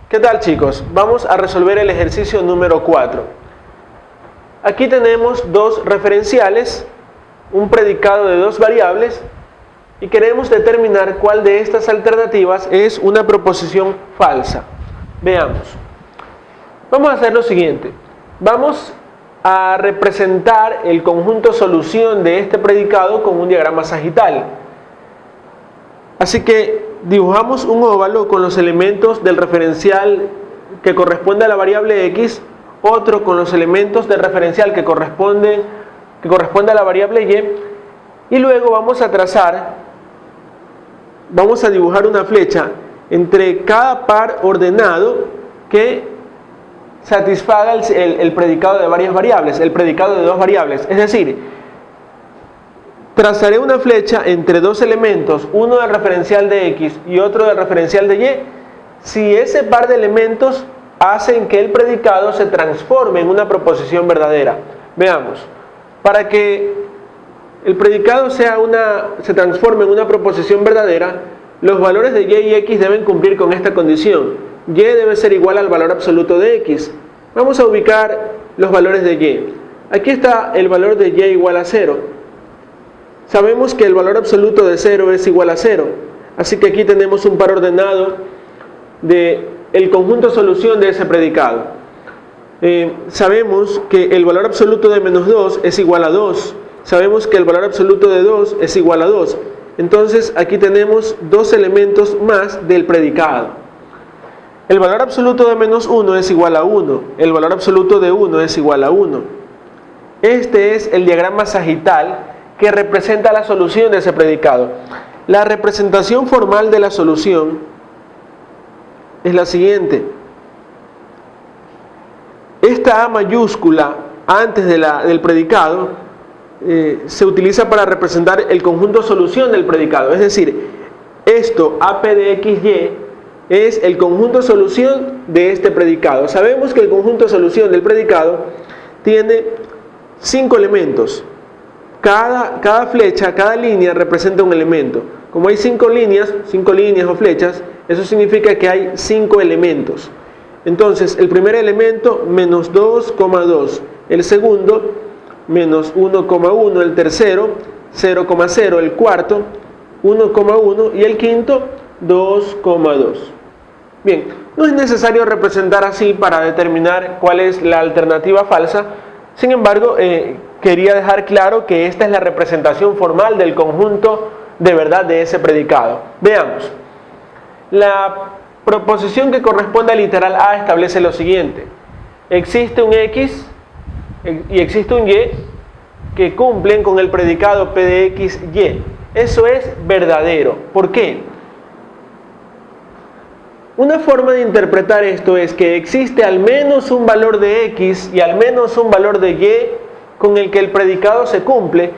¿Qué tal, chicos? Vamos a resolver el ejercicio número 4. Aquí tenemos dos referenciales, un predicado de dos variables y queremos determinar cuál de estas alternativas es una proposición falsa. Veamos. Vamos a hacer lo siguiente. Vamos a representar el conjunto solución de este predicado con un diagrama sagital. Así que dibujamos un óvalo con los elementos del referencial que corresponde a la variable x, otro con los elementos del referencial que corresponde a la variable y luego vamos a dibujar una flecha entre cada par ordenado que satisfaga el predicado de varias variables, el predicado de dos variables. Es decir, trazaré una flecha entre dos elementos, uno del referencial de x y otro del referencial de y, si ese par de elementos hacen que el predicado se transforme en una proposición verdadera. Veamos, para que el predicado se transforme en una proposición verdadera, los valores de y y x deben cumplir con esta condición. Y debe ser igual al valor absoluto de x. Vamos a ubicar los valores de y. Aquí está el valor de y igual a 0. Sabemos que el valor absoluto de 0 es igual a 0. Así que aquí tenemos un par ordenado del conjunto solución de ese predicado. Sabemos que el valor absoluto de menos 2 es igual a 2. Sabemos que el valor absoluto de 2 es igual a 2. Entonces aquí tenemos dos elementos más del predicado. El valor absoluto de menos 1 es igual a 1. El valor absoluto de 1 es igual a 1. Este es el diagrama sagital que representa la solución de ese predicado. La representación formal de la solución es la siguiente. Esta A mayúscula antes del predicado se utiliza para representar el conjunto solución del predicado. Es decir, esto, AP de XY, es el conjunto solución de este predicado. Sabemos que el conjunto solución del predicado tiene 5 elementos. Cada flecha, cada línea representa un elemento. Como hay 5 líneas o flechas, eso significa que hay 5 elementos. Entonces, el primer elemento, menos 2,2. El segundo, menos 1,1. El tercero, 0,0. El cuarto, 1,1. Y el quinto, 2,2. Bien, no es necesario representar así para determinar cuál es la alternativa falsa. Sin embargo, quería dejar claro que esta es la representación formal del conjunto de verdad de ese predicado. Veamos. La proposición que corresponde al literal A establece lo siguiente. Existe un X y existe un Y que cumplen con el predicado P de X, Y. Eso es verdadero. ¿Por qué? Una forma de interpretar esto es que existe al menos un valor de X y al menos un valor de Y con el que el predicado se cumple.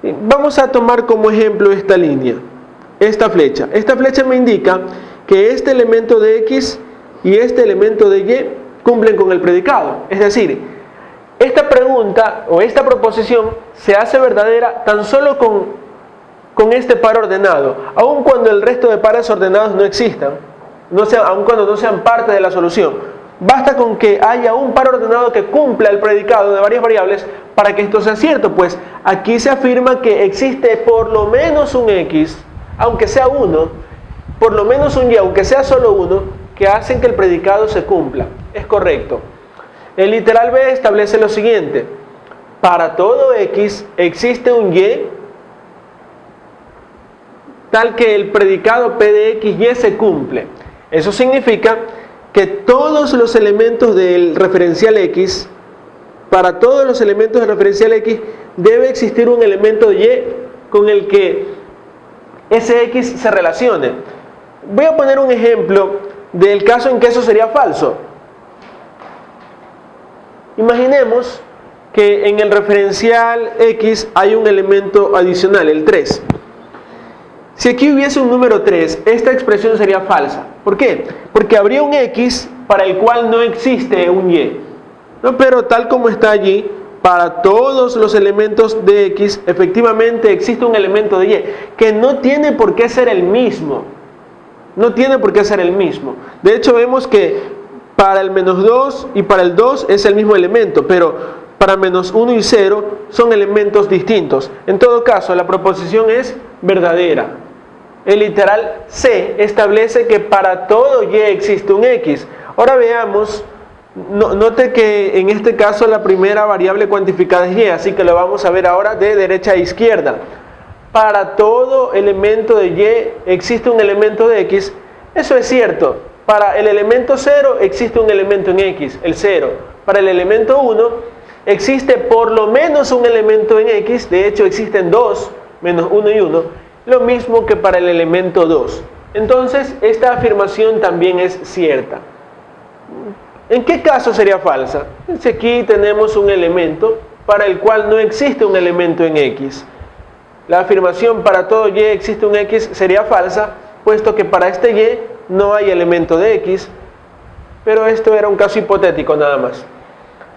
Vamos a tomar como ejemplo esta línea, esta flecha. Esta flecha me indica que este elemento de X y este elemento de Y cumplen con el predicado. Es decir, esta pregunta o esta proposición se hace verdadera tan solo con este par ordenado, aun cuando el resto de pares ordenados no existan, aun cuando no sean parte de la solución. Basta con que haya un par ordenado que cumpla el predicado de varias variables para que esto sea cierto, pues aquí se afirma que existe por lo menos un X, aunque sea uno, por lo menos un Y, aunque sea solo uno, que hacen que el predicado se cumpla. Es correcto. El literal B establece lo siguiente. Para todo X existe un Y tal que el predicado P de X, Y se cumple. Eso significa que todos los elementos del referencial X, para todos los elementos del referencial X, debe existir un elemento de Y con el que ese X se relacione. Voy a poner un ejemplo del caso en que eso sería falso. Imaginemos que en el referencial X hay un elemento adicional, el 3. Si aquí hubiese un número 3, esta expresión sería falsa. ¿Por qué? Porque habría un X para el cual no existe un Y. ¿No? Pero tal como está allí, para todos los elementos de X, efectivamente existe un elemento de Y, que no tiene por qué ser el mismo. No tiene por qué ser el mismo. De hecho, vemos que para el menos 2 y para el 2 es el mismo elemento, pero para menos 1 y 0 son elementos distintos. En todo caso, la proposición es verdadera. El literal C establece que para todo y existe un X. Ahora veamos, note que en este caso la primera variable cuantificada es Y, así que lo vamos a ver ahora de derecha a izquierda. Para todo elemento de Y existe un elemento de X. Eso es cierto. Para el elemento 0 existe un elemento en X, el 0. Para el elemento 1 existe por lo menos un elemento en X, de hecho existen dos, menos 1 y 1, lo mismo que para el elemento 2. Entonces, esta afirmación también es cierta. ¿En qué caso sería falsa? Si aquí tenemos un elemento para el cual no existe un elemento en X. La afirmación para todo Y existe un X sería falsa, puesto que para este Y no hay elemento de X, pero esto era un caso hipotético nada más.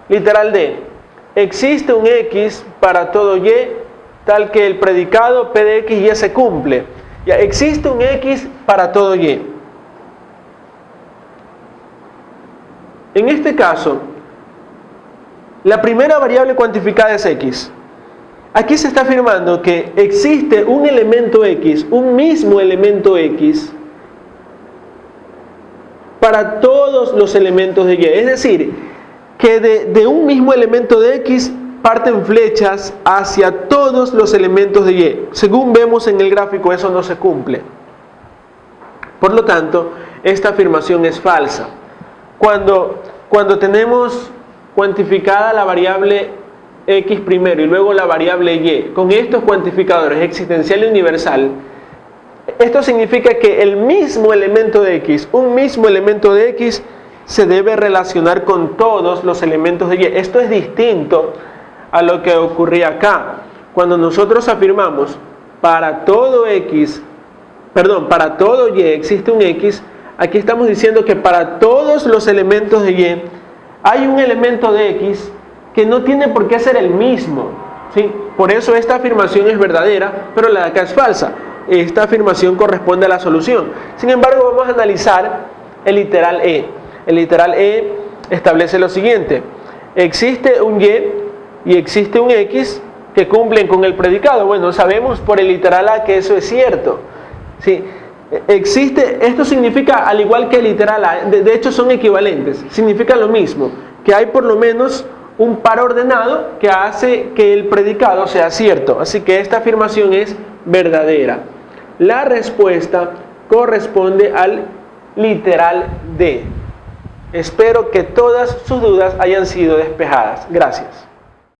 Literal D. Existe un X para todo Y, tal que el predicado P de X y Y se cumple. Ya, existe un X para todo Y. En este caso, la primera variable cuantificada es X. Aquí se está afirmando que existe un elemento X, un mismo elemento X, para todos los elementos de Y. Es decir, que de un mismo elemento de X parten flechas hacia todos los elementos de Y. Según vemos en el gráfico, eso no se cumple. Por lo tanto, esta afirmación es falsa. Cuando tenemos cuantificada la variable X primero y luego la variable Y, con estos cuantificadores existencial y universal, esto significa que el mismo elemento de X, un mismo elemento de X, se debe relacionar con todos los elementos de Y. Esto es distinto a lo que ocurría acá. Cuando nosotros afirmamos para todo Y existe un X, aquí estamos diciendo que para todos los elementos de Y hay un elemento de X que no tiene por qué ser el mismo, ¿sí? Por eso esta afirmación es verdadera, pero la de acá es falsa. Esta afirmación corresponde a la solución. Sin embargo, vamos a analizar el literal E. El literal E establece lo siguiente: existe un Y y existe un X que cumplen con el predicado. Bueno, sabemos por el literal A que eso es cierto, ¿sí? Esto significa, al igual que el literal A, de hecho son equivalentes, significa lo mismo, que hay por lo menos un par ordenado que hace que el predicado sea cierto. Así que esta afirmación es verdadera. La respuesta corresponde al literal D. Espero que todas sus dudas hayan sido despejadas. Gracias.